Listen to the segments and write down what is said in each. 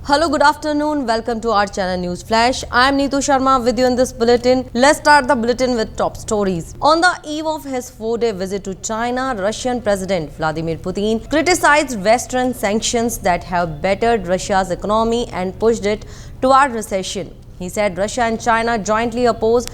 Hello, good afternoon. Welcome to our channel News Flash. I am Neetu Sharma with you in this bulletin. Let's start the bulletin with top stories. On the eve of his 4-day visit to China, Russian President Vladimir Putin criticized Western sanctions that have battered Russia's economy and pushed it toward recession. He said Russia and China jointly oppose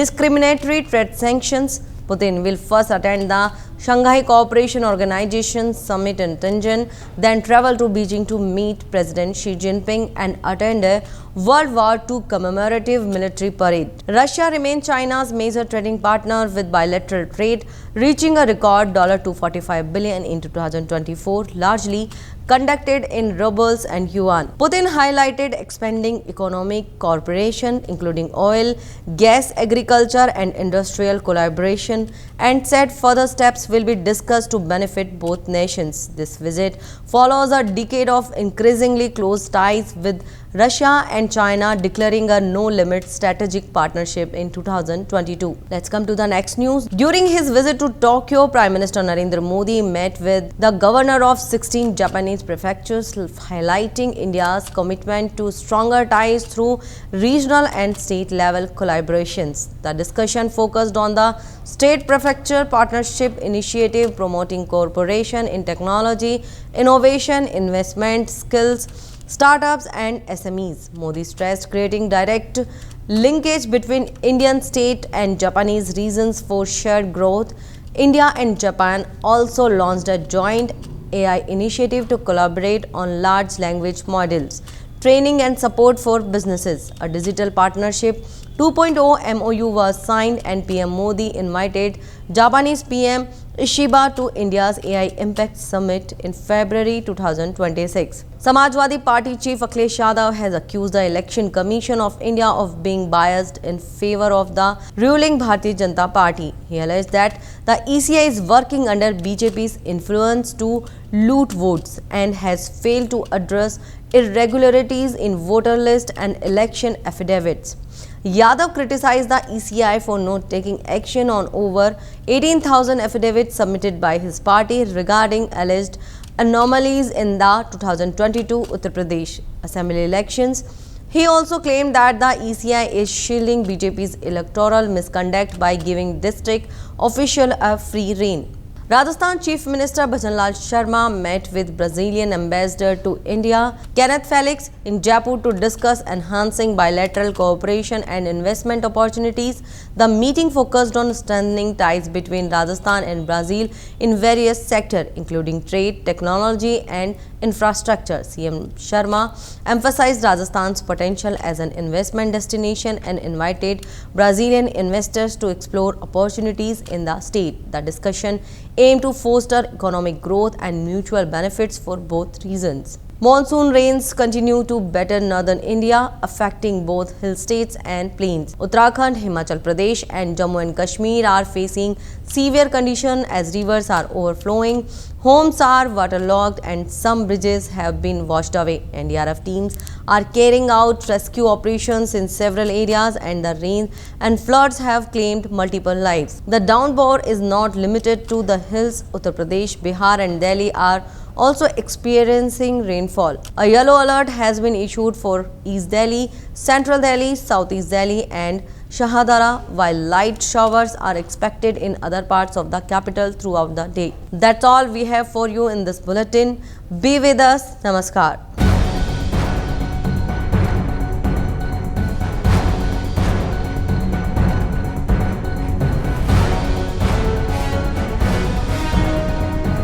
discriminatory trade sanctions. Putin will first attend the Shanghai Cooperation Organization summit in Tianjin, then travel to Beijing to meet President Xi Jinping and attend a World War II commemorative military parade. Russia remains China's major trading partner with bilateral trade reaching a record $245 billion in 2024, largely conducted in rubles and yuan. Putin highlighted expanding economic cooperation, including oil, gas, agriculture, and industrial collaboration, and said further steps will be discussed to benefit both nations. This visit follows a decade of increasingly close ties with Russia and China declaring a no-limit strategic partnership in 2022. Let's come to the next news. During his visit to Tokyo, Prime Minister Narendra Modi met with the governor of 16 Japanese prefectures, highlighting India's commitment to stronger ties through regional and state-level collaborations. The discussion focused on the State Prefecture Partnership Initiative, promoting cooperation in technology, innovation, investment, skills, startups and SMEs. Modi stressed creating direct linkage between Indian state and Japanese regions for shared growth. India and Japan also launched a joint AI initiative to collaborate on large language models, training and support for businesses. A digital partnership 2.0 MOU was signed and PM Modi invited Japanese PM Ishiba to India's AI Impact Summit in February 2026. Samajwadi Party Chief Akhilesh Yadav has accused the Election Commission of India of being biased in favor of the ruling Bharatiya Janata Party. He alleged that the ECI is working under BJP's influence to loot votes and has failed to address irregularities in voter list and election affidavits. Yadav criticized the ECI for not taking action on over 18,000 affidavits submitted by his party regarding alleged anomalies in the 2022 Uttar Pradesh Assembly elections. He also claimed that the ECI is shielding BJP's electoral misconduct by giving district officials a free rein. Rajasthan Chief Minister Bhajanlal Sharma met with Brazilian Ambassador to India, Kenneth Felix, in Jaipur to discuss enhancing bilateral cooperation and investment opportunities. The meeting focused on strengthening ties between Rajasthan and Brazil in various sectors, including trade, technology, and infrastructure. CM Sharma emphasized Rajasthan's potential as an investment destination and invited Brazilian investors to explore opportunities in the state. The discussion aimed to foster economic growth and mutual benefits for both regions. Monsoon rains continue to batter northern India, affecting both hill states and plains. Uttarakhand, Himachal Pradesh and Jammu and Kashmir are facing severe conditions as rivers are overflowing, homes are waterlogged and some bridges have been washed away. NDRF teams are carrying out rescue operations in several areas and the rain and floods have claimed multiple lives. The downpour is not limited to the hills. Uttar Pradesh, Bihar and Delhi are also experiencing rainfall. A yellow alert has been issued for East Delhi, Central Delhi, Southeast Delhi and Shahadara, while light showers are expected in other parts of the capital throughout the day. That's all we have for you in this bulletin. Be with us. Namaskar.